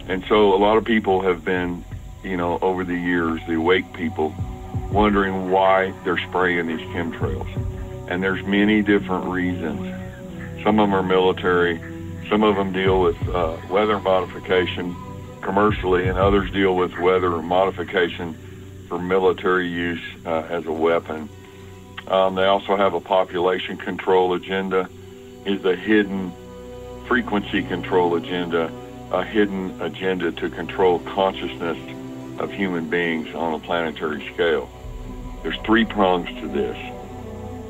And so a lot of people have been, over the years, the awake people, wondering why they're spraying these chemtrails. And there's many different reasons. Some of them are military, some of them deal with weather modification commercially, and others deal with weather modification for military use as a weapon. They also have a population control agenda, is a hidden frequency control agenda, a hidden agenda to control consciousness of human beings on a planetary scale. There's 3 prongs to this.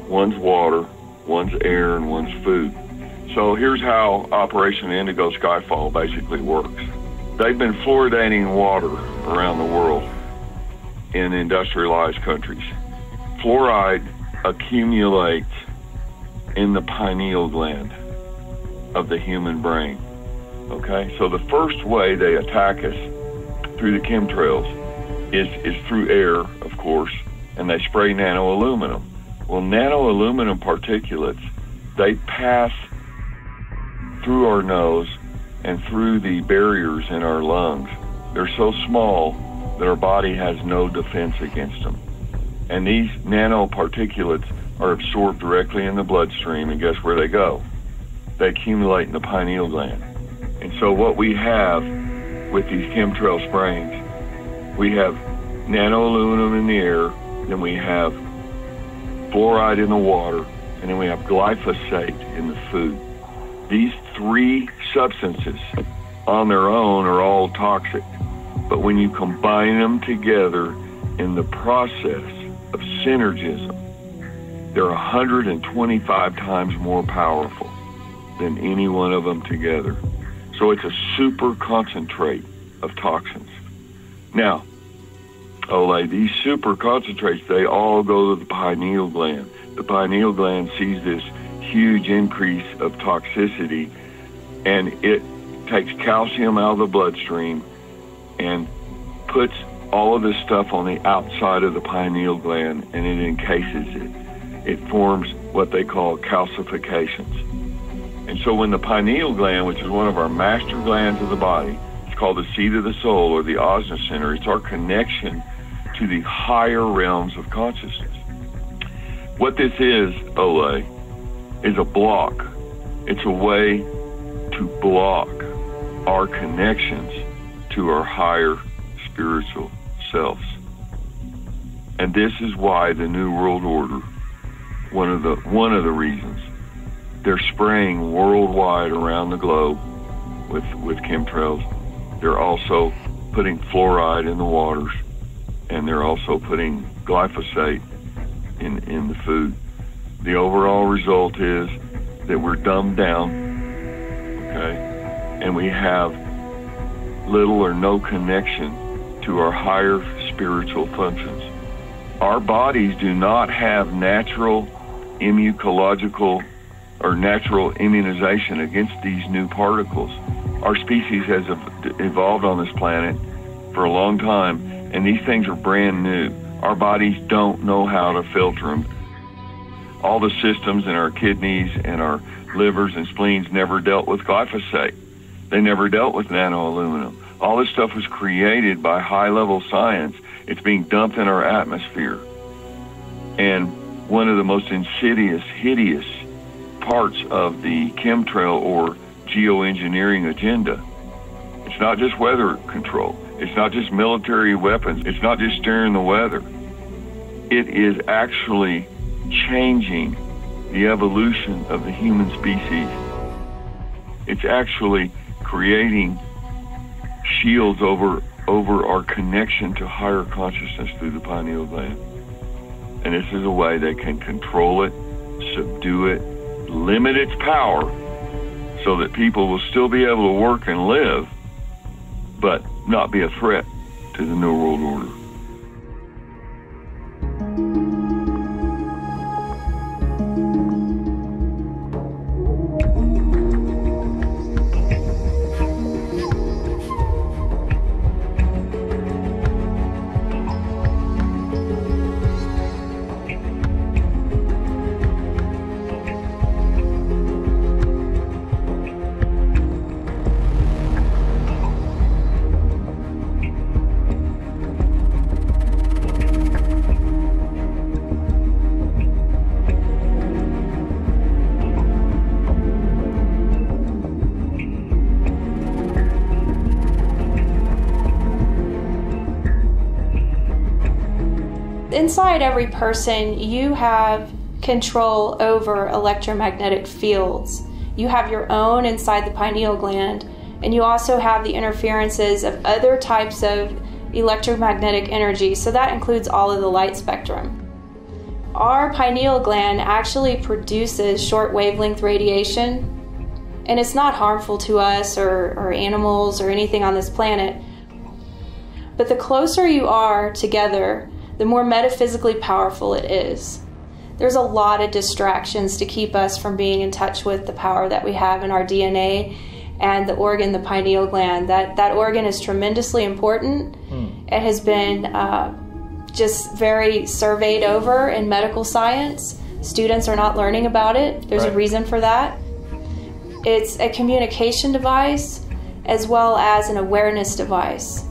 One's water, one's air, and one's food. So here's how Operation Indigo Skyfall basically works. They've been fluoridating water around the world in industrialized countries. Fluoride accumulates in the pineal gland of the human brain. Okay, so the first way they attack us through the chemtrails is through air, of course, and they spray nanoaluminum. Well, nanoaluminum particulates, they pass through our nose and through the barriers in our lungs. They're so small that our body has no defense against them. And these nanoparticulates are absorbed directly in the bloodstream, and guess where they go? They accumulate in the pineal gland. And so what we have with these chemtrail sprayings, we have nanoaluminum in the air, then we have fluoride in the water, and then we have glyphosate in the food. These 3 substances on their own are all toxic, but when you combine them together in the process of synergism, they're 125 times more powerful than any one of them together. So it's a super concentrate of toxins. Now, Ole, these super concentrates, they all go to the pineal gland. The pineal gland sees this huge increase of toxicity, and it takes calcium out of the bloodstream and puts all of this stuff on the outside of the pineal gland, and it encases it. It forms what they call calcifications. And so when the pineal gland, which is one of our master glands of the body, it's called the seat of the soul, or the Ajna center, it's our connection to the higher realms of consciousness. What this is, Ole, is a block. It's a way to block our connections to our higher spiritual selves. And this is why the New World Order, one of the reasons, they're spraying worldwide around the globe with chemtrails. They're also putting fluoride in the waters, and they're also putting glyphosate in the food. The overall result is that we're dumbed down, okay, and we have little or no connection to our higher spiritual functions. Our bodies do not have natural immunological or natural immunization against these new particles. Our species has evolved on this planet for a long time, and these things are brand new. Our bodies don't know how to filter them. All the systems in our kidneys and our livers and spleens never dealt with glyphosate. They never dealt with nanoaluminum. All this stuff was created by high-level science. It's being dumped in our atmosphere. And one of the most insidious, hideous parts of the chemtrail or geoengineering agenda, it's not just weather control. It's not just military weapons. It's not just steering the weather. It is actually changing the evolution of the human species. It's actually creating shields over our connection to higher consciousness through the pineal gland. And this is a way they can control it, subdue it, limit its power so that people will still be able to work and live, but not be a threat to the New World Order. inside every person, you have control over electromagnetic fields. You have your own inside the pineal gland, and you also have the interferences of other types of electromagnetic energy, so that includes all of the light spectrum. Our pineal gland actually produces short wavelength radiation, and it's not harmful to us or animals or anything on this planet. But the closer you are together, the more metaphysically powerful it is. There's a lot of distractions to keep us from being in touch with the power that we have in our DNA and the organ, the pineal gland. That organ is tremendously important. It has been just very surveyed over in medical science. Students are not learning about it. There's a reason for that. It's a communication device as well as an awareness device.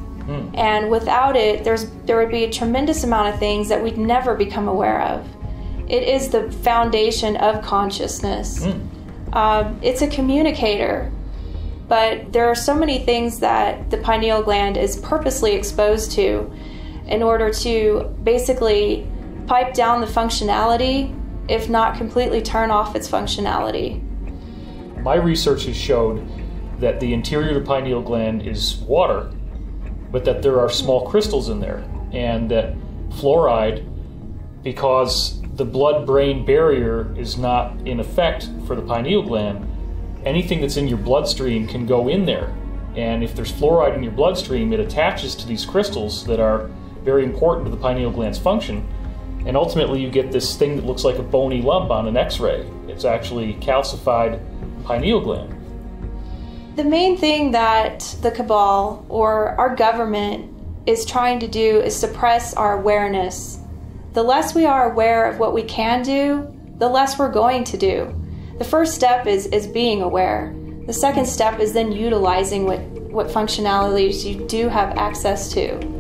And without it, there would be a tremendous amount of things that we'd never become aware of. It is the foundation of consciousness. It's a communicator, but there are so many things that the pineal gland is purposely exposed to in order to basically pipe down the functionality, if not completely turn off its functionality. My research has showed that the interior of the pineal gland is water, but that there are small crystals in there, and that fluoride, because the blood-brain barrier is not in effect for the pineal gland, anything that's in your bloodstream can go in there. And if there's fluoride in your bloodstream, it attaches to these crystals that are very important to the pineal gland's function, and ultimately you get this thing that looks like a bony lump on an X-ray. It's actually calcified pineal gland. The main thing that the cabal or our government is trying to do is suppress our awareness. The less we are aware of what we can do, the less we're going to do. The first step is being aware. The second step is then utilizing what functionalities you do have access to.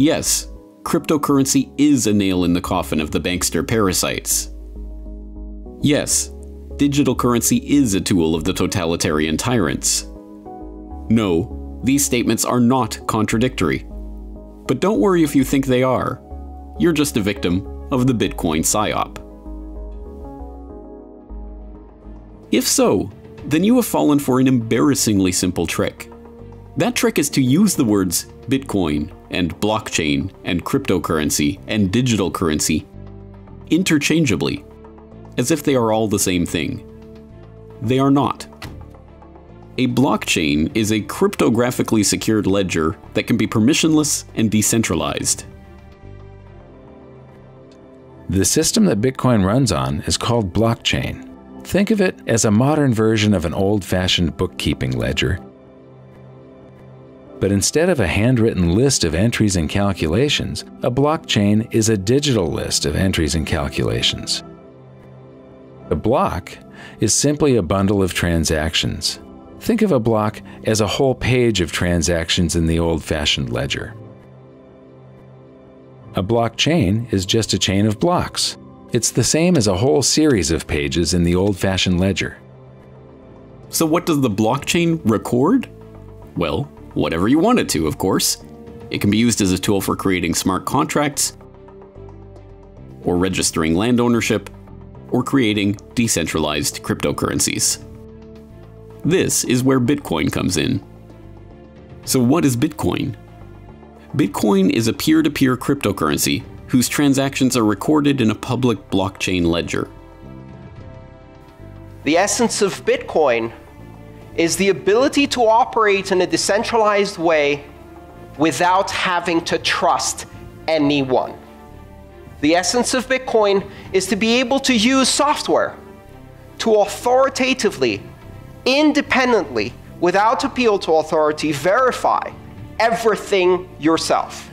Yes, cryptocurrency is a nail in the coffin of the bankster parasites. Yes, digital currency is a tool of the totalitarian tyrants. No, these statements are not contradictory. But don't worry if you think they are. You're just a victim of the Bitcoin psyop. If so, then you have fallen for an embarrassingly simple trick. That trick is to use the words Bitcoin and blockchain and cryptocurrency and digital currency interchangeably, as if they are all the same thing. They are not. A blockchain is a cryptographically secured ledger that can be permissionless and decentralized. The system that Bitcoin runs on is called blockchain. Think of it as a modern version of an old-fashioned bookkeeping ledger. But instead of a handwritten list of entries and calculations, a blockchain is a digital list of entries and calculations. A block is simply a bundle of transactions. Think of a block as a whole page of transactions in the old-fashioned ledger. A blockchain is just a chain of blocks. It's the same as a whole series of pages in the old-fashioned ledger. So what does the blockchain record? Well, whatever you want it to, of course. It can be used as a tool for creating smart contracts, or registering land ownership, or creating decentralized cryptocurrencies. This is where Bitcoin comes in. So what is Bitcoin? Bitcoin is a peer-to-peer cryptocurrency whose transactions are recorded in a public blockchain ledger. The essence of Bitcoin is the ability to operate in a decentralized way without having to trust anyone. The essence of Bitcoin is to be able to use software to authoritatively, independently, without appeal to authority, verify everything yourself.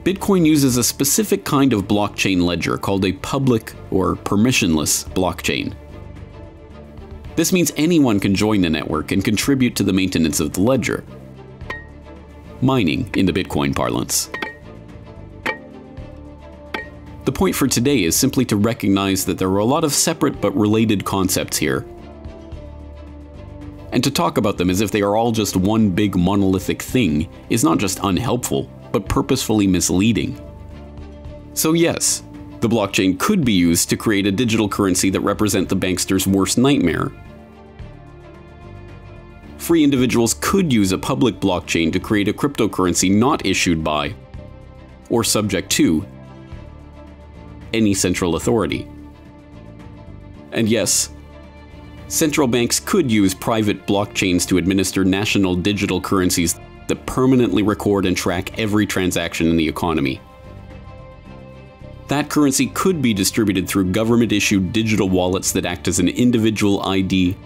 Bitcoin uses a specific kind of blockchain ledger called a public or permissionless blockchain. This means anyone can join the network and contribute to the maintenance of the ledger. Mining in the Bitcoin parlance. The point for today is simply to recognize that there are a lot of separate but related concepts here, and to talk about them as if they are all just one big monolithic thing is not just unhelpful, but purposefully misleading. So yes, the blockchain could be used to create a digital currency that represents the bankster's worst nightmare. Free individuals could use a public blockchain to create a cryptocurrency not issued by, or subject to, any central authority. And yes, central banks could use private blockchains to administer national digital currencies that permanently record and track every transaction in the economy. That currency could be distributed through government-issued digital wallets that act as an individual ID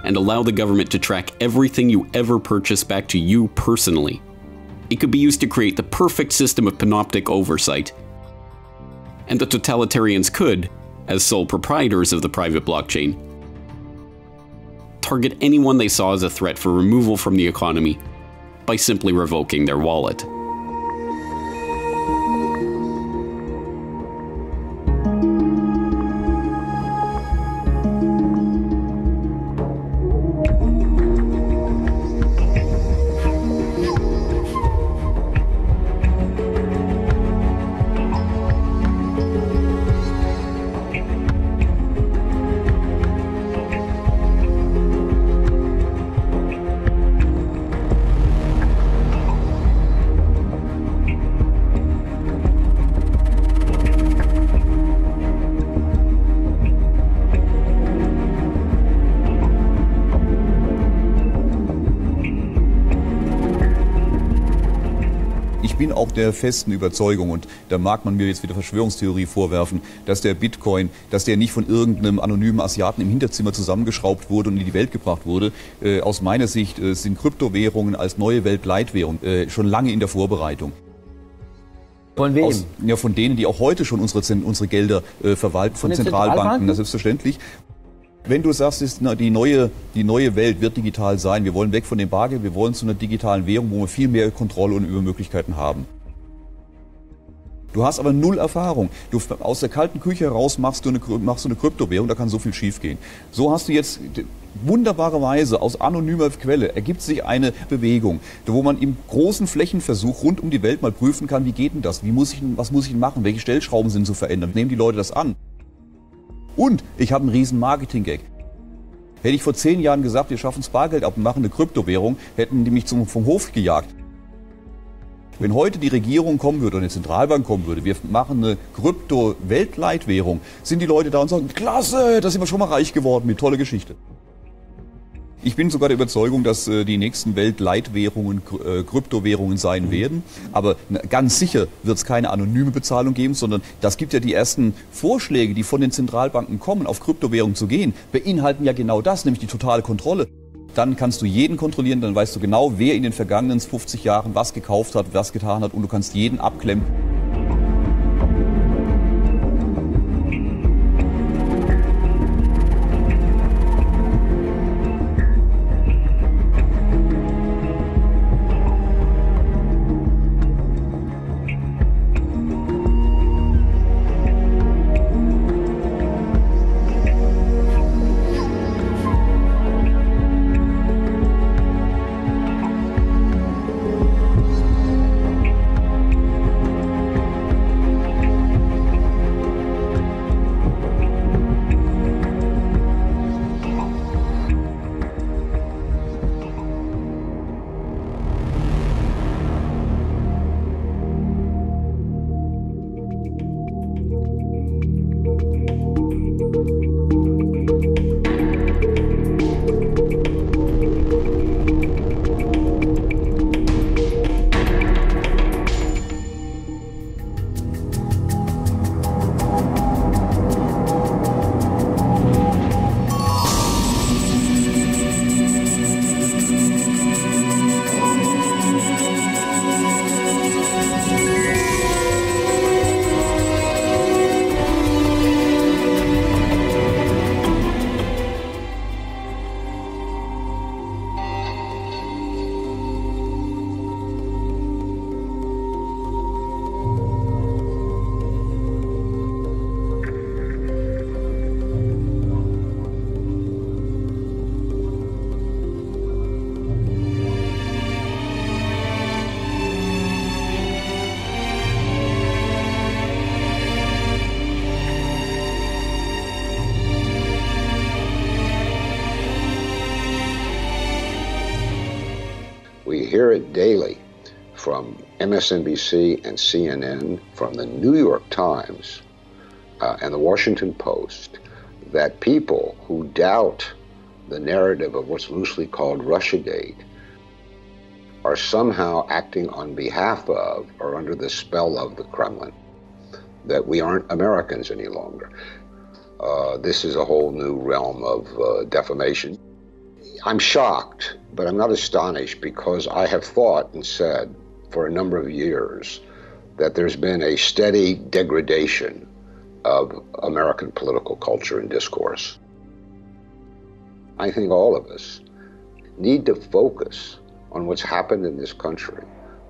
and allow the government to track everything you ever purchase back to you personally. It could be used to create the perfect system of panoptic oversight. And the totalitarians could, as sole proprietors of the private blockchain, target anyone they saw as a threat for removal from the economy by simply revoking their wallet. Ich bin auch der festen Überzeugung, und da mag man mir jetzt wieder Verschwörungstheorie vorwerfen, dass der Bitcoin, dass der nicht von irgendeinem anonymen Asiaten im Hinterzimmer zusammengeschraubt wurde und in die Welt gebracht wurde. Aus meiner Sicht sind Kryptowährungen als neue Weltleitwährung schon lange in der Vorbereitung. Von wem? Ja, von denen, die auch heute schon unsere Gelder verwalten, von Zentralbanken, das selbstverständlich. Wenn du sagst, die neue Welt wird digital sein, wir wollen weg von dem Bargeld, wir wollen zu einer digitalen Währung, wo wir viel mehr Kontrolle und Übermöglichkeiten haben. Du hast aber null Erfahrung. Du aus der kalten Küche heraus machst du eine Kryptowährung, da kann so viel schiefgehen. So hast du jetzt wunderbarerweise aus anonymer Quelle ergibt sich eine Bewegung, wo man im großen Flächenversuch rund um die Welt mal prüfen kann, wie geht denn das? Was muss ich machen? Welche Stellschrauben sind zu verändern? Nehmen die Leute das an? Und ich habe einen riesen Marketing-Gag. Hätte ich vor 10 Jahren gesagt, wir schaffen das Bargeld ab und machen eine Kryptowährung, hätten die mich vom Hof gejagt. Wenn heute die Regierung kommen würde oder eine Zentralbank kommen würde, wir machen eine Krypto-Weltleitwährung, sind die Leute da und sagen, klasse, da sind wir schon mal reich geworden, mit tolle Geschichte. Ich bin sogar der Überzeugung, dass die nächsten Weltleitwährungen Kryptowährungen sein werden. Aber ganz sicher wird es keine anonyme Bezahlung geben, sondern das gibt ja die ersten Vorschläge, die von den Zentralbanken kommen, auf Kryptowährungen zu gehen, beinhalten ja genau das, nämlich die totale Kontrolle. Dann kannst du jeden kontrollieren, dann weißt du genau, wer in den vergangenen 50 Jahren was gekauft hat, was getan hat und du kannst jeden abklemmen. We hear it daily from MSNBC and CNN, from the New York Times and the Washington Post, that people who doubt the narrative of what's loosely called Rusiagate are somehow acting on behalf of or under the spell of the Kremlin, that we aren't Americans any longer. This is a whole new realm of defamation. I'm shocked, but I'm not astonished, because I have thought and said for a number of years that there's been a steady degradation of American political culture and discourse. I think all of us need to focus on what's happened in this country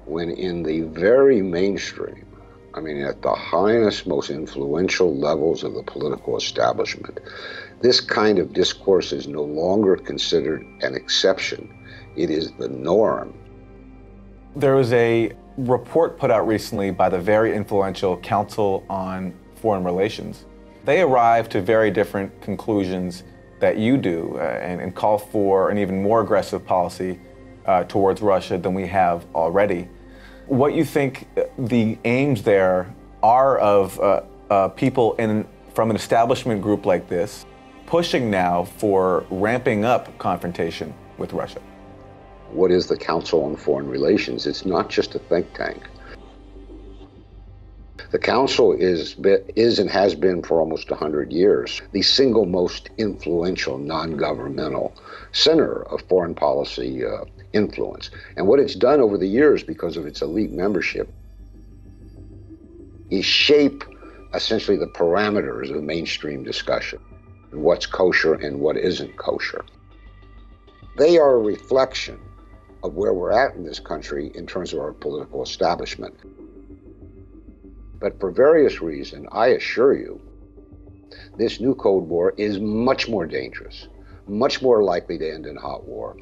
when in the very mainstream, I mean at the highest, most influential levels of the political establishment, this kind of discourse is no longer considered an exception. It is the norm. There was a report put out recently by the very influential Council on Foreign Relations. They arrived to very different conclusions that you do and call for an even more aggressive policy towards Russia than we have already. What you think the aims there are of people from an establishment group like this pushing now for ramping up confrontation with Russia? What is the Council on Foreign Relations? It's not just a think tank. The Council is and has been for almost 100 years the single most influential non-governmental center of foreign policy influence. And what it's done over the years, because of its elite membership, is shape essentially the parameters of mainstream discussion. what's kosher and what isn't kosher. They are a reflection of where we're at in this country in terms of our political establishment. But for various reasons, I assure you, this new Cold War is much more dangerous, much more likely to end in hot war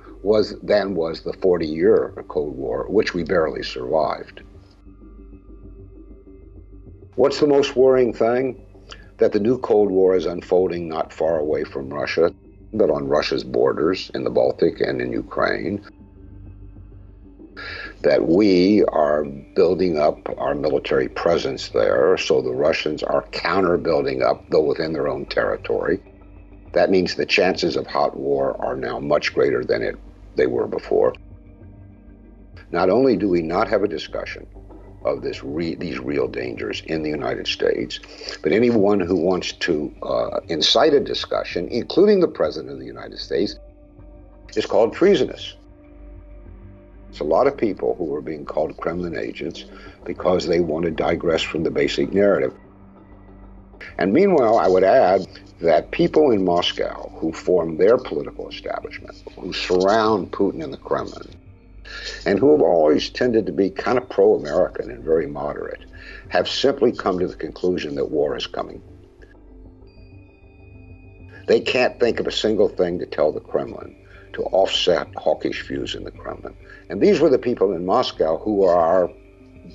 than was the 40-year Cold War, which we barely survived. What's the most worrying thing? That the new Cold War is unfolding not far away from Russia, but on Russia's borders in the Baltic and in Ukraine. That we are building up our military presence there, so the Russians are counter-building up, though within their own territory. That means the chances of hot war are now much greater than they were before. Not only do we not have a discussion of these real dangers in the United States, but anyone who wants to incite a discussion, including the President of the United States, is called treasonous. It's a lot of people who are being called Kremlin agents because they want to digress from the basic narrative. And meanwhile, I would add that people in Moscow who form their political establishment, who surround Putin and the Kremlin, and who have always tended to be kind of pro-American and very moderate, have simply come to the conclusion that war is coming. They can't think of a single thing to tell the Kremlin to offset hawkish views in the Kremlin. And these were the people in Moscow who are our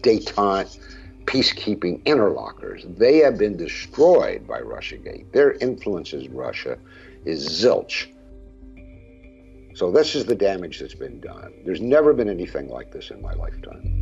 détente, peacekeeping interlocutors. They have been destroyed by Rusiagate. Their influence in Russia is zilch. So this is the damage that's been done. There's never been anything like this in my lifetime.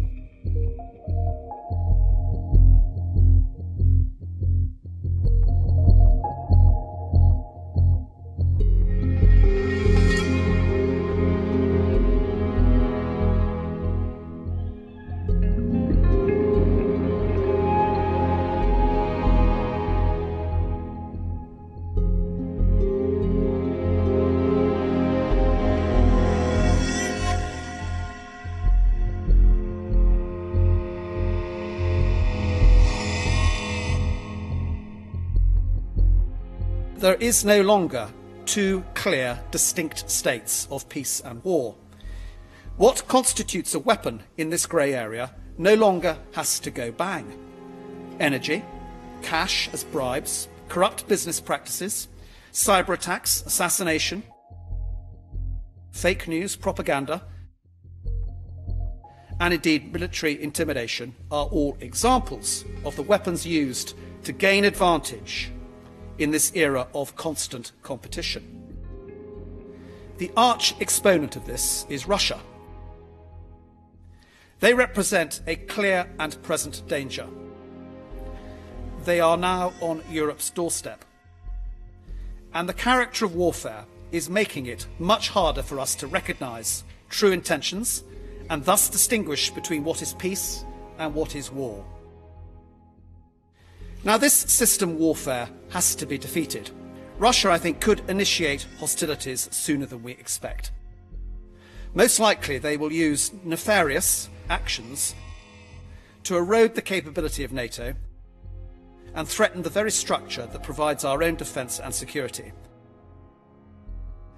There is no longer two clear, distinct states of peace and war. What constitutes a weapon in this grey area no longer has to go bang. Energy, cash as bribes, corrupt business practices, cyber attacks, assassination, fake news, propaganda, and indeed military intimidation are all examples of the weapons used to gain advantage in this era of constant competition. The arch exponent of this is Russia. They represent a clear and present danger. They are now on Europe's doorstep. And the character of warfare is making it much harder for us to recognise true intentions and thus distinguish between what is peace and what is war. Now, this system warfare has to be defeated. Russia, I think, could initiate hostilities sooner than we expect. Most likely, they will use nefarious actions to erode the capability of NATO and threaten the very structure that provides our own defence and security.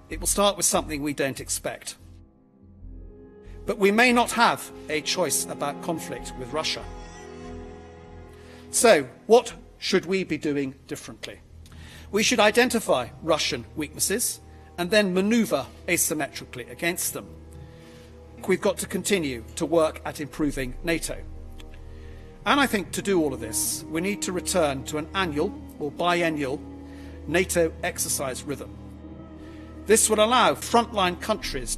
It will start with something we don't expect. But we may not have a choice about conflict with Russia. So, what should we be doing differently? We should identify Russian weaknesses and then manoeuvre asymmetrically against them. We've got to continue to work at improving NATO. And I think to do all of this, we need to return to an annual or biennial NATO exercise rhythm. This would allow frontline countries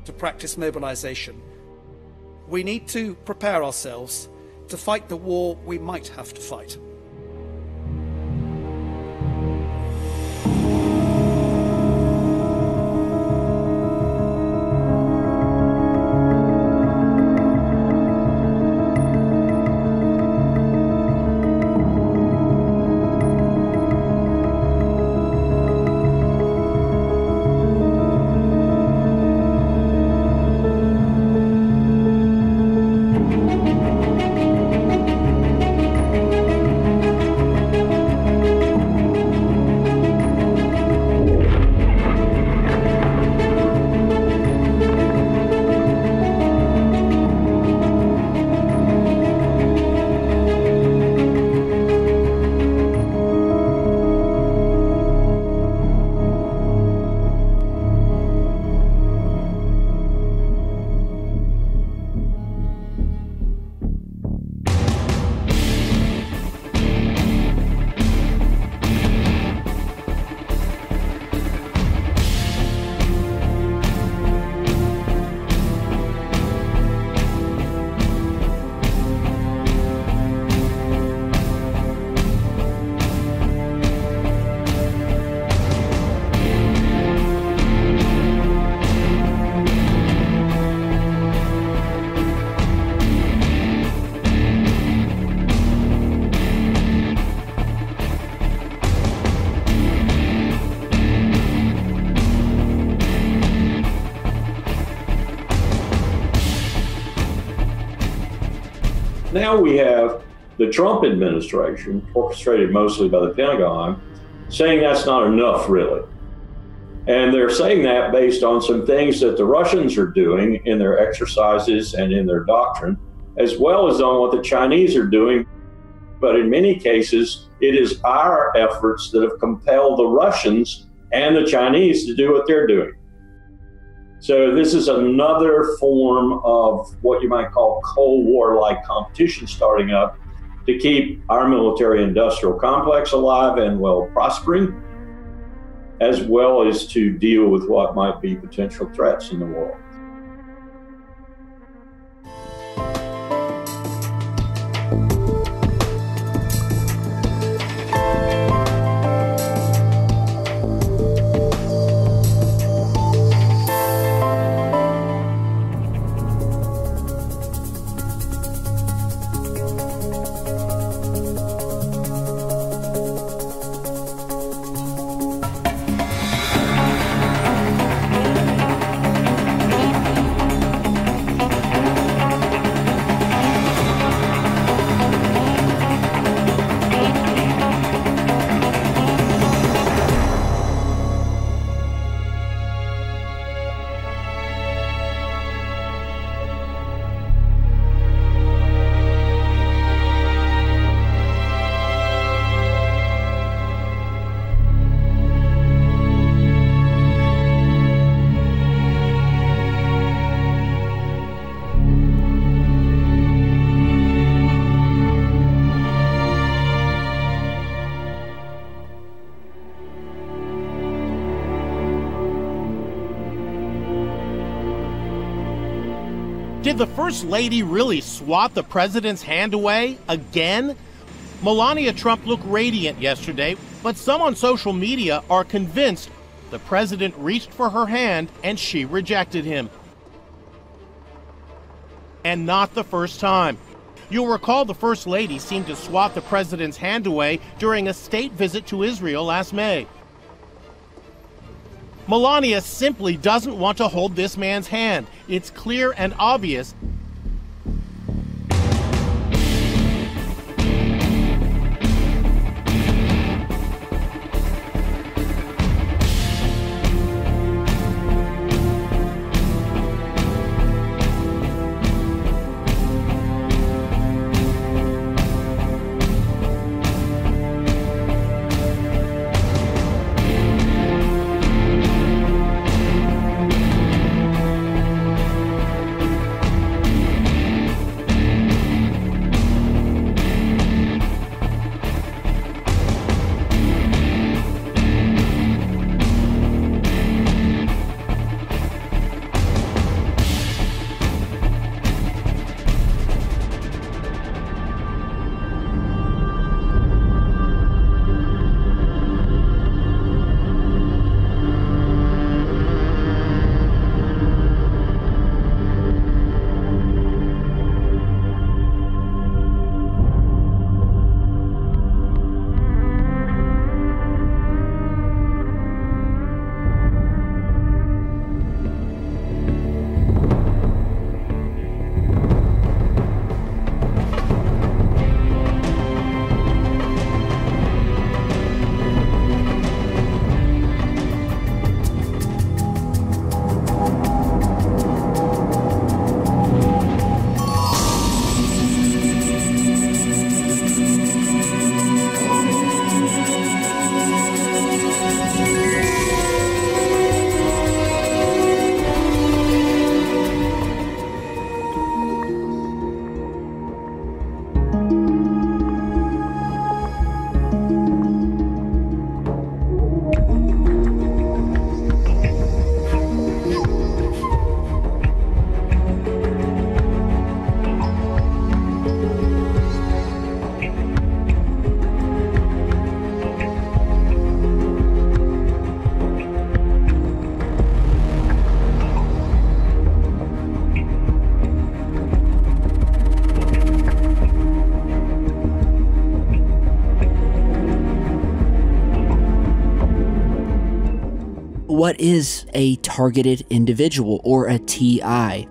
to practice mobilisation. We need to prepare ourselves to fight the war we might have to fight. Now we have the Trump administration, orchestrated mostly by the Pentagon, saying that's not enough, really. And they're saying that based on some things that the Russians are doing in their exercises and in their doctrine, as well as on what the Chinese are doing. But in many cases, it is our efforts that have compelled the Russians and the Chinese to do what they're doing. So this is another form of what you might call Cold War-like competition starting up to keep our military-industrial complex alive and well prospering, as well as to deal with what might be potential threats in the world. Did the First Lady really swat the president's hand away again? Melania Trump looked radiant yesterday, but some on social media are convinced the president reached for her hand and she rejected him. And not the first time. You'll recall the First Lady seemed to swat the president's hand away during a state visit to Israel last May. Melania simply doesn't want to hold this man's hand. It's clear and obvious. What is a targeted individual, or a TI?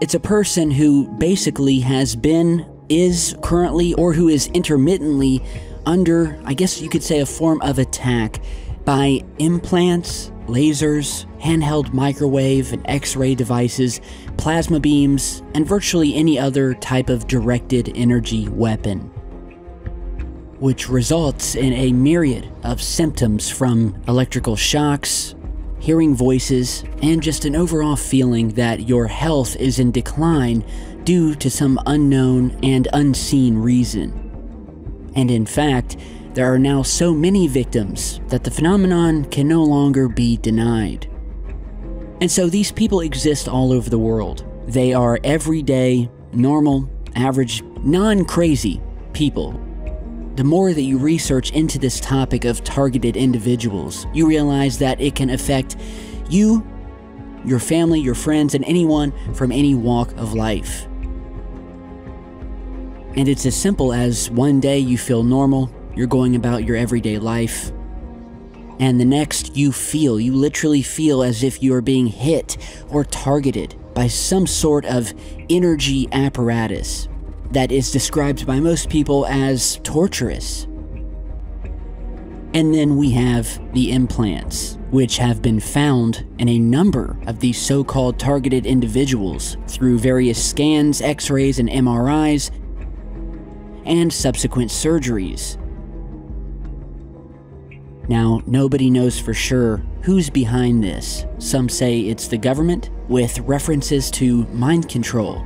It's a person who basically has been is currently, or who is intermittently under, I guess you could say, a form of attack by implants, lasers, handheld microwave and X-ray devices, plasma beams, and virtually any other type of directed energy weapon, which results in a myriad of symptoms from electrical shocks, hearing voices, and just an overall feeling that your health is in decline due to some unknown and unseen reason. And in fact, there are now so many victims that the phenomenon can no longer be denied. And so these people exist all over the world. They are everyday, normal, average, non-crazy people. The more that you research into this topic of targeted individuals, you realize that it can affect you, your family, your friends, and anyone from any walk of life. And it's as simple as one day you feel normal, you're going about your everyday life, and the next you literally feel as if you are being hit or targeted by some sort of energy apparatus that is described by most people as torturous. And then we have the implants, which have been found in a number of these so-called targeted individuals through various scans, X-rays, and MRIs, and subsequent surgeries. Now, nobody knows for sure who's behind this. Some say it's the government, with references to mind control,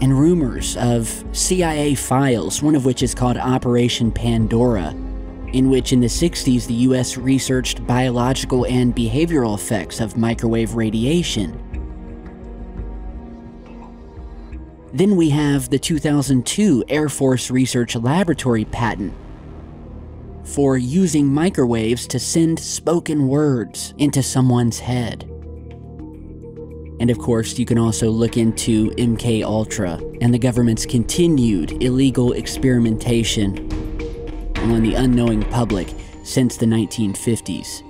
and rumors of CIA files, one of which is called Operation Pandora, in which in the 60s the US researched biological and behavioral effects of microwave radiation. Then we have the 2002 Air Force Research Laboratory patent for using microwaves to send spoken words into someone's head. And of course, you can also look into MK-Ultra and the government's continued illegal experimentation on the unknowing public since the 1950s.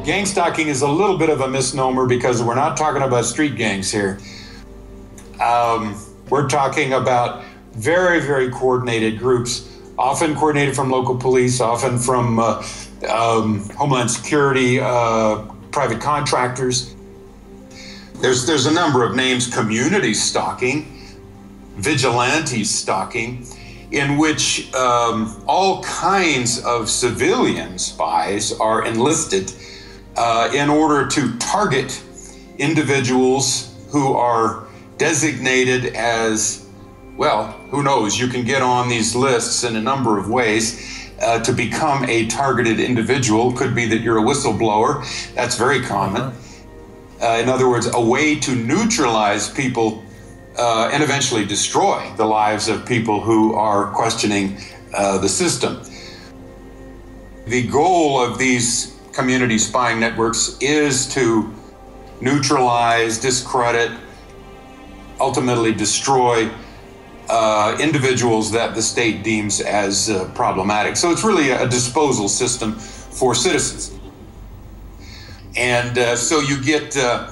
Gang stalking is a little bit of a misnomer because we're not talking about street gangs here. We're talking about very, very coordinated groups, often coordinated from local police, often from Homeland Security, private contractors. There's a number of names: community stalking, vigilante stalking, in which all kinds of civilian spies are enlisted in order to target individuals who are designated as, well, who knows, you can get on these lists in a number of ways to become a targeted individual. Could be that you're a whistleblower. That's very common. In other words, a way to neutralize people and eventually destroy the lives of people who are questioning the system. The goal of these community spying networks is to neutralize, discredit, ultimately destroy individuals that the state deems as problematic. So it's really a disposal system for citizens. And so you get a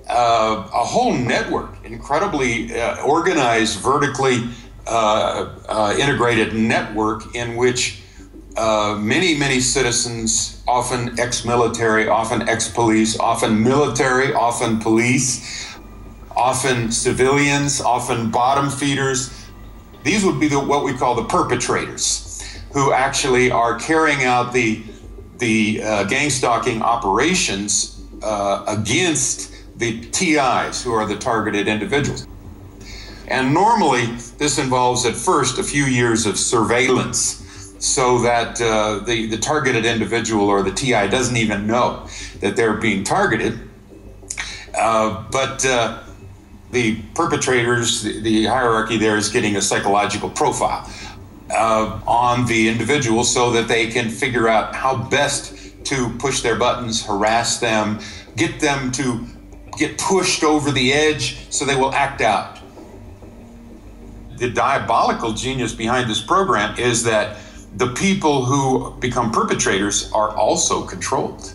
whole network, incredibly organized, vertically integrated network in which many citizens, often ex-military, often ex-police, often military, often police, often civilians, often bottom feeders. These would be what we call the perpetrators, who actually are carrying out the gang stalking operations against the TIs, who are the targeted individuals. And normally, this involves at first a few years of surveillance so that the targeted individual or the TI doesn't even know that they're being targeted. But the perpetrators, the hierarchy there is getting a psychological profile on the individual so that they can figure out how best to push their buttons, harass them, get them to get pushed over the edge so they will act out. The diabolical genius behind this program is that the people who become perpetrators are also controlled.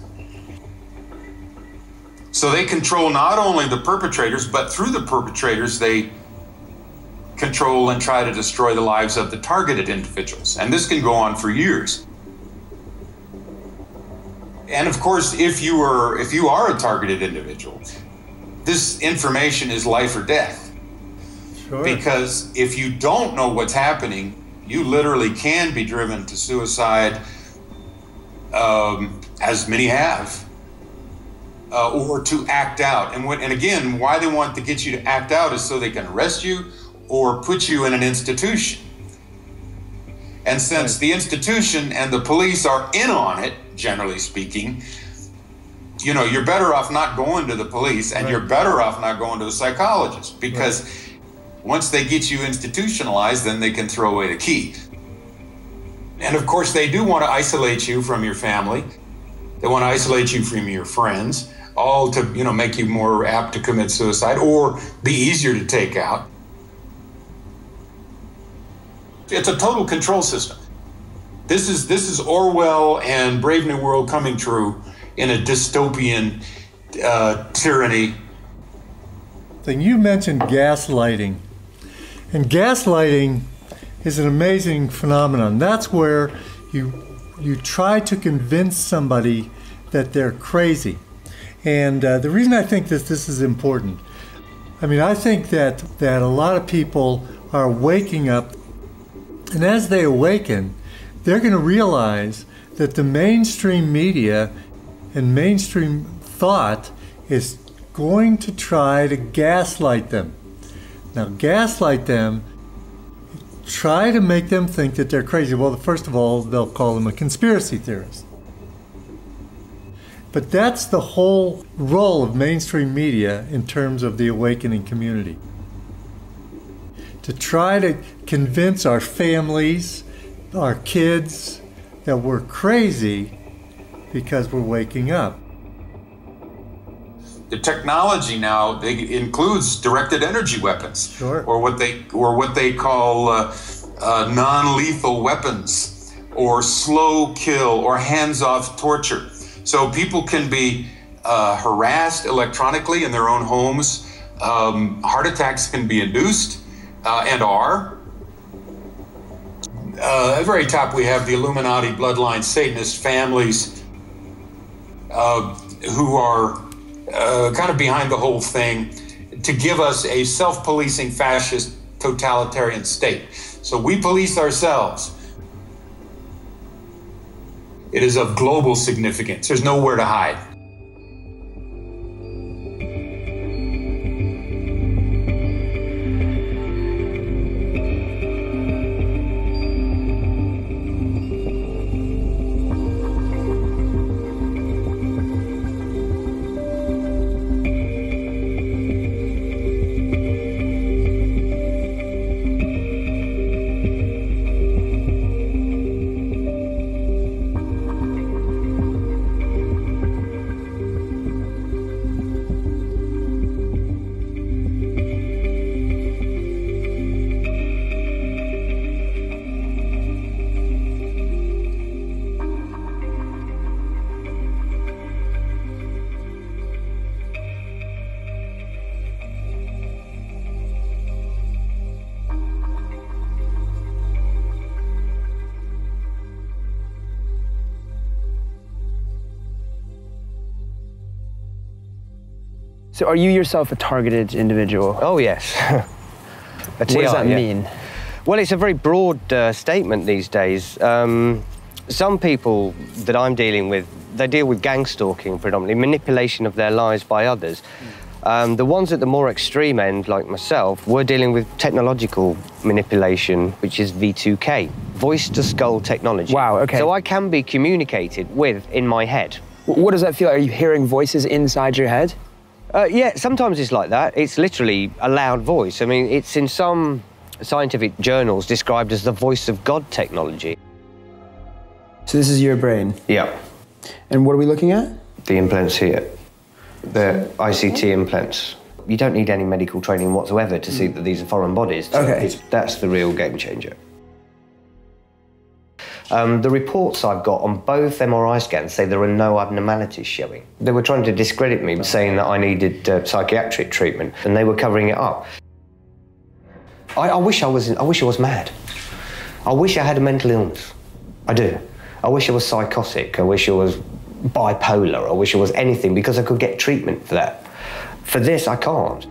So they control not only the perpetrators, but through the perpetrators, they control and try to destroy the lives of the targeted individuals. And this can go on for years. And of course, if you are a targeted individual, this information is life or death. Sure. Because if you don't know what's happening, you literally can be driven to suicide, as many have, or to act out. And again, why they want to get you to act out is so they can arrest you or put you in an institution. And since the institution and the police are in on it, generally speaking, you know, you're better off not going to the police, and you're better off not going to a psychologist, because once they get you institutionalized, then they can throw away the key. And of course, they do want to isolate you from your family. They want to isolate you from your friends, all to, you know, make you more apt to commit suicide or be easier to take out. It's a total control system. This is Orwell and Brave New World coming true in a dystopian tyranny. You mentioned gaslighting. And gaslighting is an amazing phenomenon. That's where you try to convince somebody that they're crazy. And the reason I think that this is important, I mean, I think that a lot of people are waking up, and as they awaken, they're going to realize that the mainstream media and mainstream thought is going to try to gaslight them. Now, gaslight them, try to make them think that they're crazy. Well, first of all, they'll call them a conspiracy theorist. But that's the whole role of mainstream media in terms of the awakening community. To try to convince our families, our kids, that we're crazy because we're waking up. The technology now includes directed energy weapons, or what they call non-lethal weapons, or slow kill, or hands-off torture. So people can be harassed electronically in their own homes. Heart attacks can be induced, and are. At the very top, we have the Illuminati bloodline Satanist families who are kind of behind the whole thing to give us a self-policing fascist totalitarian state. So we police ourselves. It is of global significance. There's nowhere to hide. So are you yourself a targeted individual? Oh, yes. What does that mean? Well, it's a very broad statement these days. Some people that I'm dealing with, they deal with gang stalking predominantly, manipulation of their lives by others. The ones at the more extreme end, like myself, we're dealing with technological manipulation, which is V2K, voice-to-skull technology. Wow, okay. So I can be communicated with in my head. What does that feel like? Are you hearing voices inside your head? Yeah, sometimes it's like that. It's literally a loud voice. I mean, it's in some scientific journals described as the voice of God technology. So this is your brain? Yeah. And what are we looking at? The implants here. The ICT implants. You don't need any medical training whatsoever to see that these are foreign bodies. Okay. That's the real game changer. The reports I've got on both MRI scans say there are no abnormalities showing. They were trying to discredit me, saying that I needed psychiatric treatment, and they were covering it up. I wish I was mad. I wish I had a mental illness. I do. I wish I was psychotic. I wish I was bipolar. I wish I was anything, because I could get treatment for that. For this, I can't.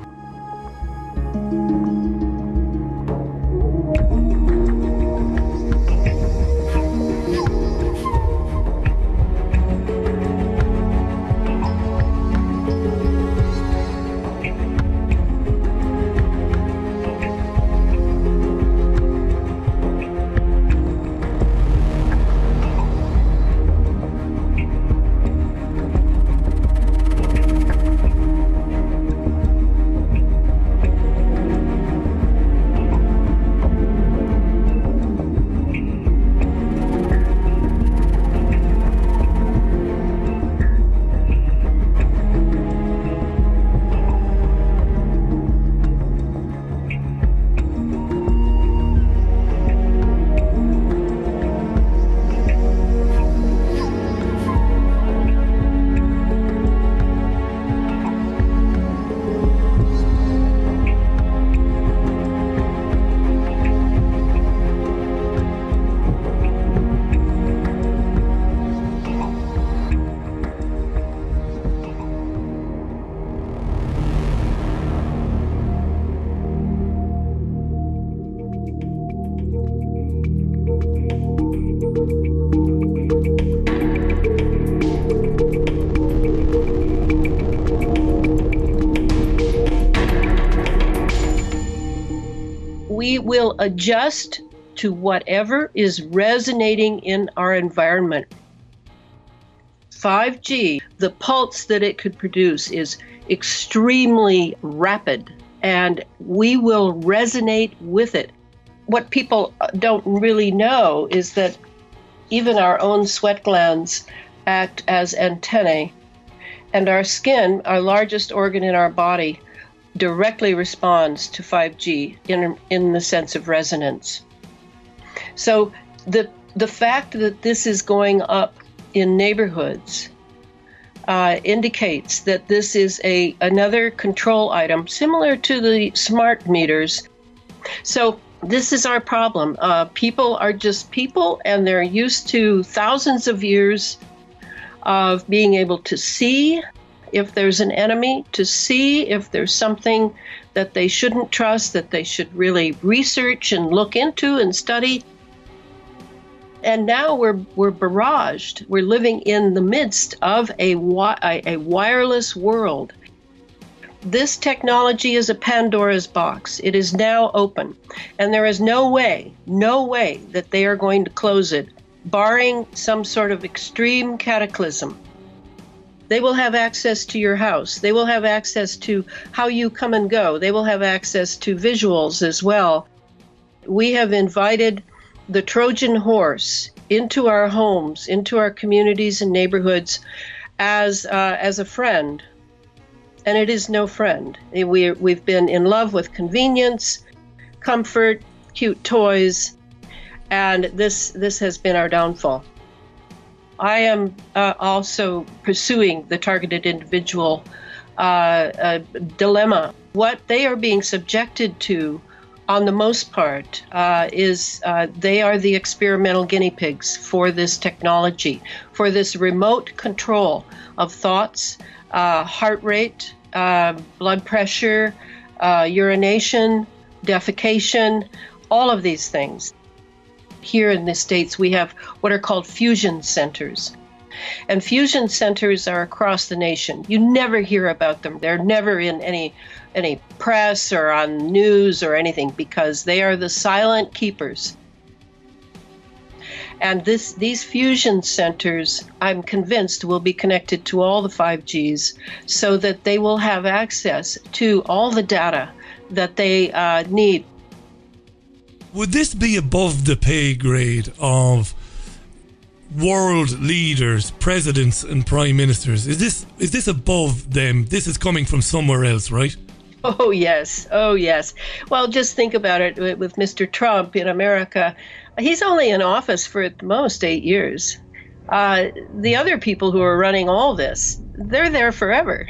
We will adjust to whatever is resonating in our environment. 5G, the pulse that it could produce is extremely rapid, and we will resonate with it. What people don't really know is that even our own sweat glands act as antennae, and our skin, our largest organ in our body, directly responds to 5G in the sense of resonance. So the fact that this is going up in neighborhoods indicates that this is another control item similar to the smart meters. So this is our problem. People are just people, and they're used to thousands of years of being able to see if there's an enemy, to see if there's something that they shouldn't trust, that they should really research and look into and study. And now we're barraged. We're living in the midst of a wireless world. This technology is a Pandora's box. It is now open. And there is no way that they are going to close it, barring some sort of extreme cataclysm. They will have access to your house. They will have access to how you come and go. They will have access to visuals as well. We have invited the Trojan horse into our homes, into our communities and neighborhoods as a friend. And it is no friend. We've been in love with convenience, comfort, cute toys, and this has been our downfall. I am also pursuing the targeted individual dilemma. What they are being subjected to, on the most part, is they are the experimental guinea pigs for this technology, for this remote control of thoughts, heart rate, blood pressure, urination, defecation, all of these things. Here in the States, we have what are called fusion centers. And fusion centers are across the nation. You never hear about them. They're never in any press or on news or anything because they are the silent keepers. And these fusion centers, I'm convinced, will be connected to all the 5Gs so that they will have access to all the data that they need. Would this be above the pay grade of world leaders, presidents and prime ministers? Is this above them? This is coming from somewhere else, right? Oh, yes. Oh, yes. Well, just think about it with Mr. Trump in America. He's only in office for at most 8 years. The other people who are running all this, they're there forever.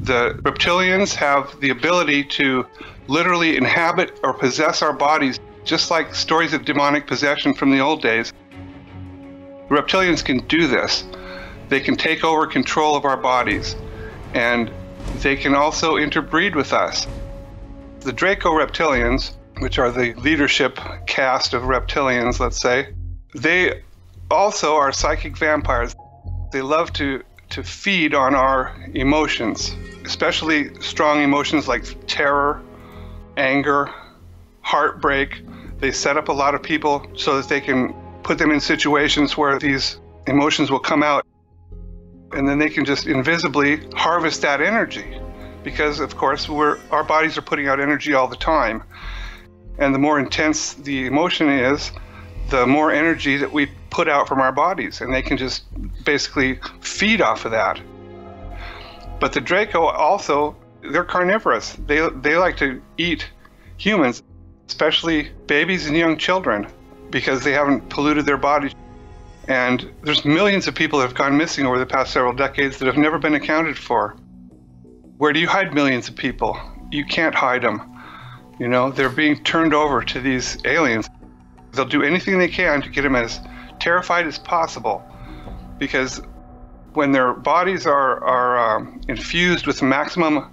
The reptilians have the ability to literally inhabit or possess our bodies, just like stories of demonic possession from the old days. Reptilians can do this. They can take over control of our bodies, and they can also interbreed with us. The Draco reptilians, which are the leadership caste of reptilians, let's say, they also are psychic vampires. They love to feed on our emotions, especially strong emotions like terror, anger, heartbreak. They set up a lot of people so that they can put them in situations where these emotions will come out, and then they can just invisibly harvest that energy, because of course our bodies are putting out energy all the time, and the more intense the emotion is, the more energy that we put out from our bodies, and they can just basically feed off of that. But the Draco also, they're carnivorous. They like to eat humans, especially babies and young children, because they haven't polluted their bodies. And there's millions of people that have gone missing over the past several decades that have never been accounted for. Where do you hide millions of people? You can't hide them. You know, they're being turned over to these aliens. They'll do anything they can to get them as terrified as possible, because when their bodies are infused with the maximum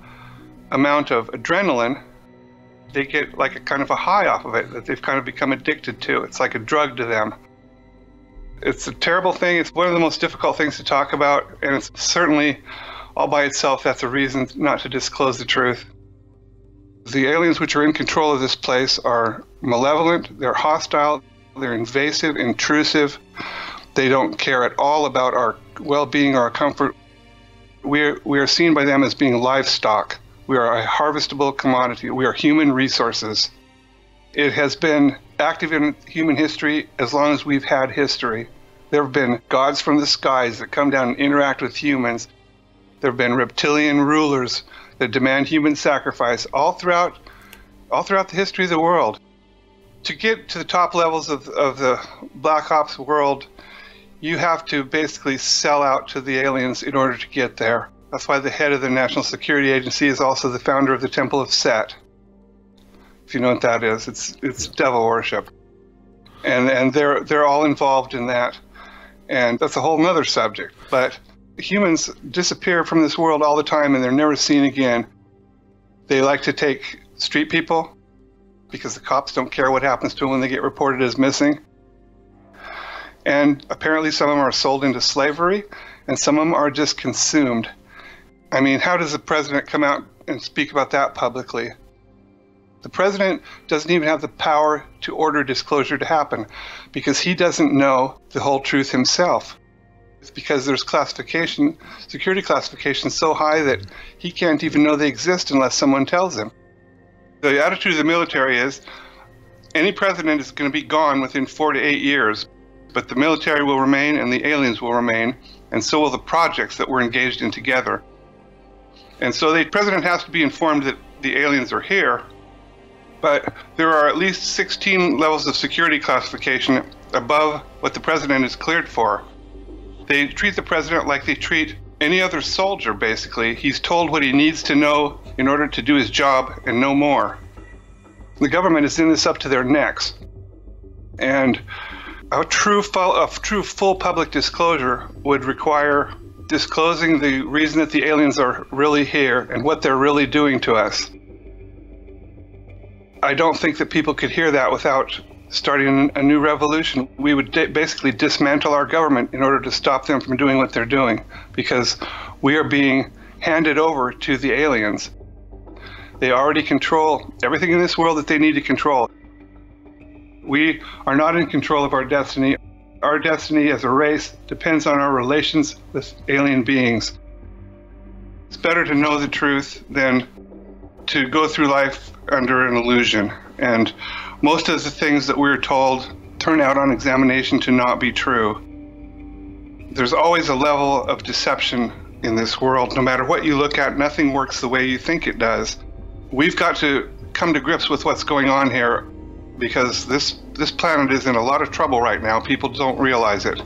amount of adrenaline, they get like a kind of a high off of it that they've kind of become addicted to. It's like a drug to them. It's a terrible thing. It's one of the most difficult things to talk about, and it's certainly all by itself that's a reason not to disclose the truth. The aliens which are in control of this place are malevolent, they're hostile, they're invasive, intrusive. They don't care at all about our well-being or our comfort. We are seen by them as being livestock. We are a harvestable commodity. We are human resources. It has been active in human history as long as we've had history. There have been gods from the skies that come down and interact with humans. There have been reptilian rulers that demand human sacrifice all throughout the history of the world. To get to the top levels of the Black Ops world, you have to basically sell out to the aliens in order to get there. That's why the head of the National Security Agency is also the founder of the Temple of Set. If you know what that is, it's devil worship. And they're all involved in that. And that's a whole nother subject. But humans disappear from this world all the time, and they're never seen again. They like to take street people because the cops don't care what happens to them when they get reported as missing. And apparently some of them are sold into slavery, and some of them are just consumed. I mean, how does the president come out and speak about that publicly? The president doesn't even have the power to order disclosure to happen because he doesn't know the whole truth himself. It's because there's classification, security classification so high that he can't even know they exist unless someone tells him. The attitude of the military is any president is going to be gone within 4 to 8 years, but the military will remain and the aliens will remain, and so will the projects that we're engaged in together. And so the president has to be informed that the aliens are here, but there are at least 16 levels of security classification above what the president is cleared for. They treat the president like they treat any other soldier, basically. He's told what he needs to know in order to do his job and no more. The government is in this up to their necks. And a true full public disclosure would require disclosing the reason that the aliens are really here and what they're really doing to us. I don't think that people could hear that without starting a new revolution. We would basically dismantle our government in order to stop them from doing what they're doing, because we are being handed over to the aliens. They already control everything in this world that they need to control. We are not in control of our destiny. Our destiny as a race depends on our relations with alien beings. It's better to know the truth than to go through life under an illusion. And most of the things that we're told turn out on examination to not be true. There's always a level of deception in this world. No matter what you look at, nothing works the way you think it does. We've got to come to grips with what's going on here, because this planet is in a lot of trouble right now. People don't realize it.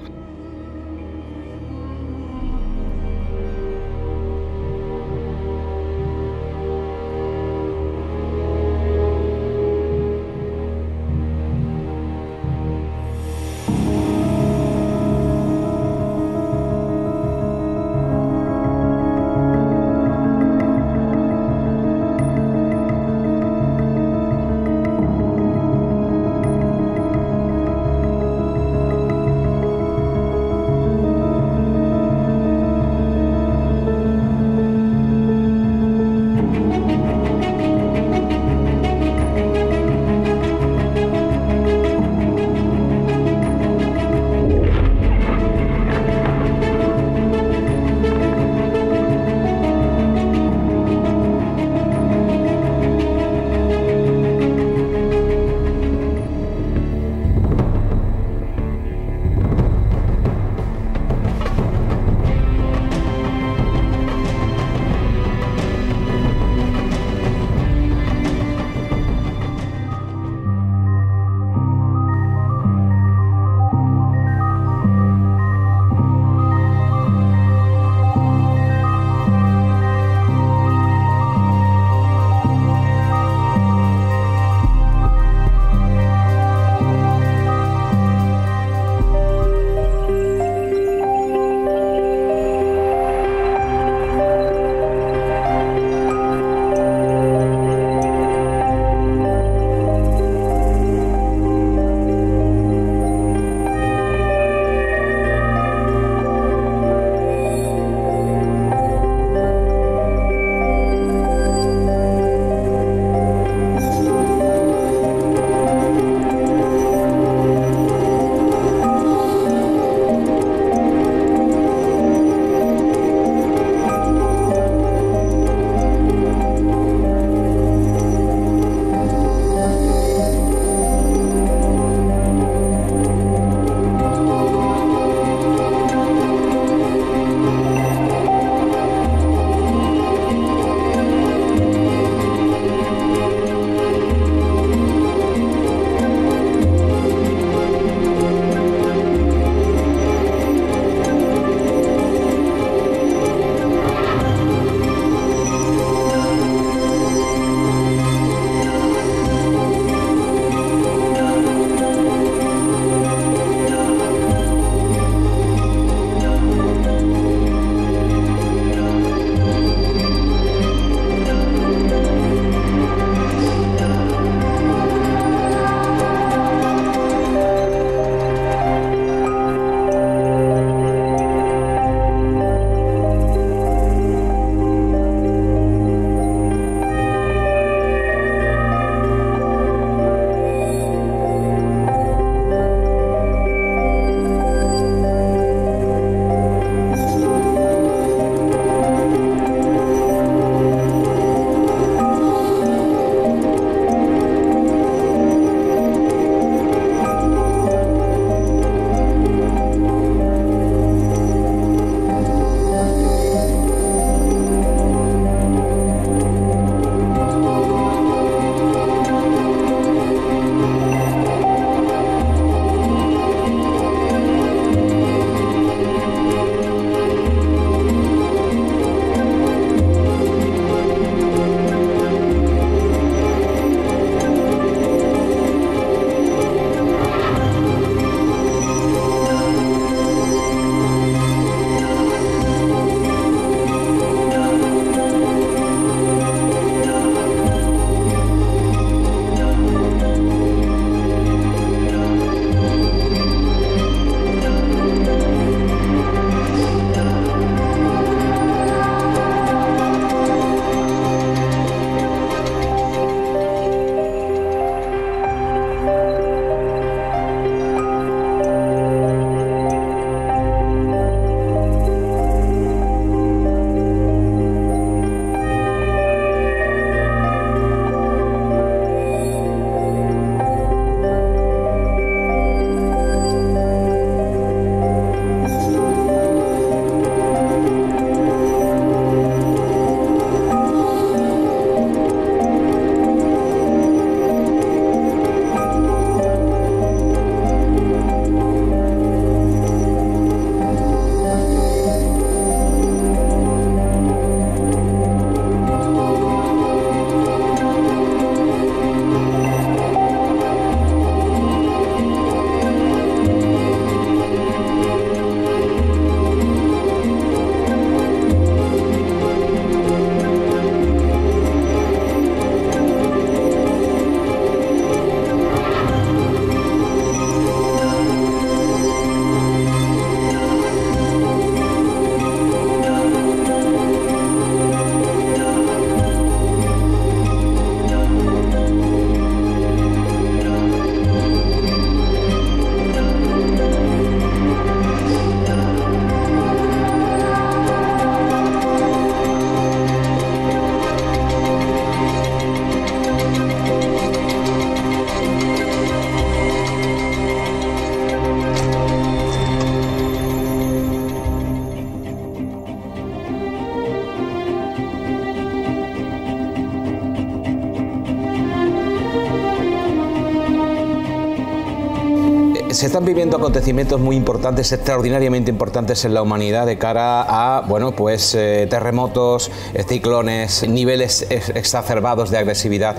Se están viviendo acontecimientos muy importantes, extraordinariamente importantes en la humanidad de cara a, bueno, pues terremotos, ciclones, niveles exacerbados de agresividad.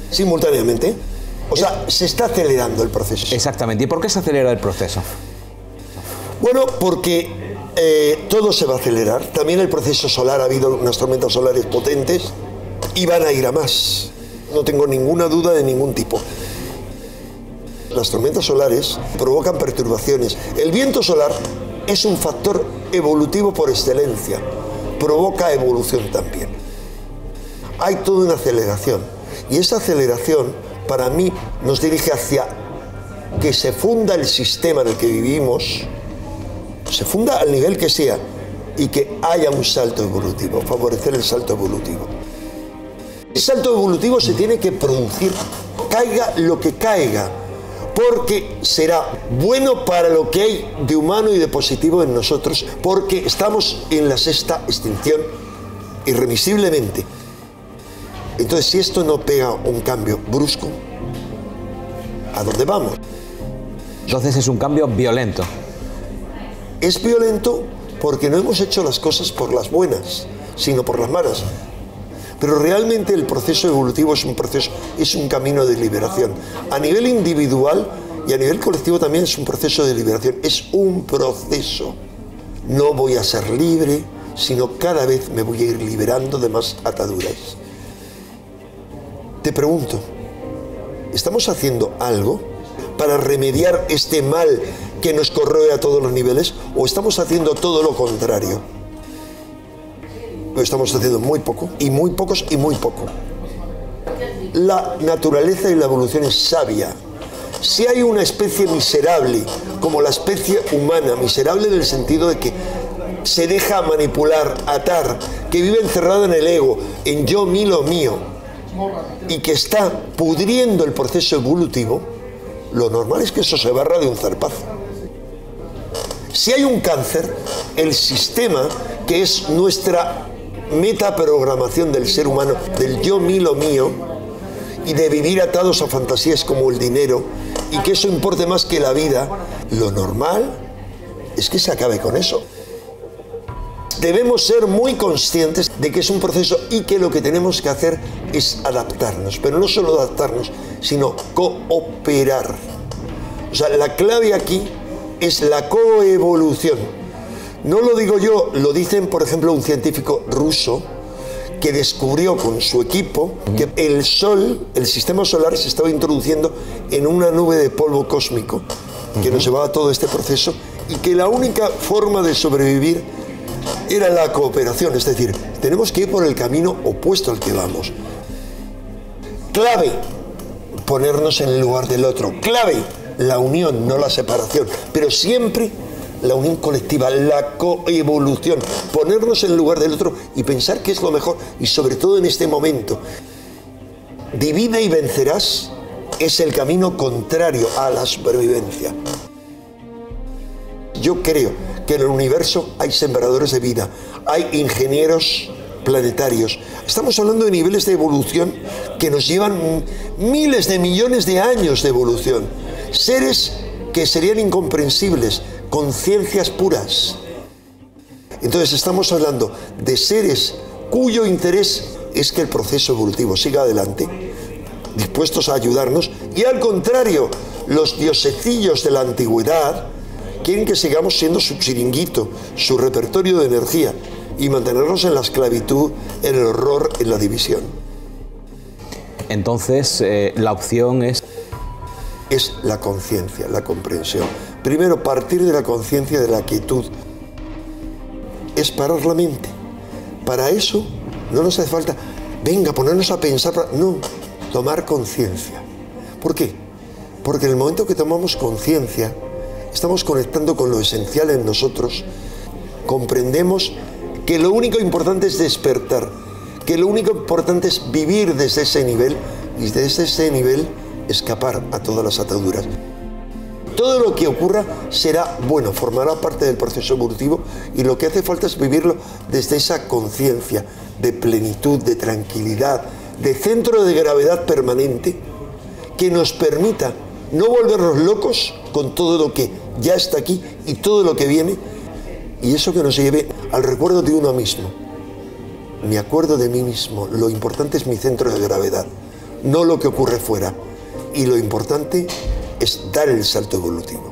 Simultáneamente. O sea, se está acelerando el proceso. Exactamente. ¿Y por qué se acelera el proceso? Bueno, porque todo se va a acelerar. También el proceso solar, ha habido unas tormentas solares potentes y van a ir a más. No tengo ninguna duda de ningún tipo. Las tormentas solares provocan perturbaciones. El viento solar es un factor evolutivo por excelencia. Provoca evolución también. Hay toda una aceleración. Y esa aceleración, para mí, nos dirige hacia que se funda el sistema en el que vivimos, se funda al nivel que sea, y que haya un salto evolutivo, favorecer el salto evolutivo. El salto evolutivo se tiene que producir, caiga lo que caiga, porque será bueno para lo que hay de humano y de positivo en nosotros, porque estamos en la sexta extinción irremisiblemente. Entonces, si esto no pega un cambio brusco, ¿a dónde vamos? Entonces es un cambio violento. Es violento porque no hemos hecho las cosas por las buenas, sino por las malas. Pero realmente el proceso evolutivo es un proceso, es un camino de liberación. A nivel individual y a nivel colectivo también es un proceso de liberación. Es un proceso. No voy a ser libre, sino cada vez me voy a ir liberando de más ataduras. Te pregunto, ¿estamos haciendo algo para remediar este mal que nos corroe a todos los niveles? ¿O estamos haciendo todo lo contrario? Lo estamos haciendo muy poco, y muy pocos, y muy poco. La naturaleza y la evolución es sabia. Si hay una especie miserable, como la especie humana, miserable en el sentido de que se deja manipular, atar, que vive encerrada en el ego, en yo, mí, lo mío, y que está pudriendo el proceso evolutivo, lo normal es que eso se barra de un zarpazo. Si hay un cáncer, el sistema, que es nuestra metaprogramación del ser humano, del yo, mí, lo mío, y de vivir atados a fantasías como el dinero, y que eso importe más que la vida, lo normal es que se acabe con eso. Debemos ser muy conscientes de que es un proceso y que lo que tenemos que hacer es adaptarnos, pero no solo adaptarnos, sino cooperar. O sea, la clave aquí es la coevolución. No lo digo yo, lo dicen, por ejemplo, un científico ruso que descubrió con su equipo que el Sol, el sistema solar, se estaba introduciendo en una nube de polvo cósmico que nos llevaba a todo este proceso, y que la única forma de sobrevivir era la cooperación, es decir, tenemos que ir por el camino opuesto al que vamos. Clave, ponernos en el lugar del otro. Clave, la unión, no la separación, pero siempre la unión colectiva, la coevolución, ponernos en el lugar del otro y pensar que es lo mejor, y sobre todo en este momento. Divide y vencerás es el camino contrario a la supervivencia. Yo creo que en el universo hay sembradores de vida, hay ingenieros planetarios. Estamos hablando de niveles de evolución que nos llevan miles de millones de años de evolución. Seres que serían incomprensibles, conciencias puras. Entonces estamos hablando de seres cuyo interés es que el proceso evolutivo siga adelante, dispuestos a ayudarnos, y al contrario, los diosecillos de la antigüedad quieren que sigamos siendo su chiringuito, su repertorio de energía, y mantenernos en la esclavitud, en el horror, en la división. Entonces, la opción es la conciencia, la comprensión. Primero, partir de la conciencia, de la quietud. Es parar la mente. Para eso no nos hace falta, venga, ponernos a pensar. No, tomar conciencia. ¿Por qué? Porque en el momento que tomamos conciencia, estamos conectando con lo esencial en nosotros, comprendemos que lo único importante es despertar, que lo único importante es vivir desde ese nivel, y desde ese nivel escapar a todas las ataduras. Todo lo que ocurra será bueno, formará parte del proceso evolutivo, y lo que hace falta es vivirlo desde esa conciencia de plenitud, de tranquilidad, de centro de gravedad permanente, que nos permita No volvernos locos con todo lo que ya está aquí y todo lo que viene, y eso que nos lleve al recuerdo de uno mismo. Me acuerdo de mí mismo, lo importante es mi centro de gravedad, no lo que ocurre fuera, y lo importante es dar el salto evolutivo.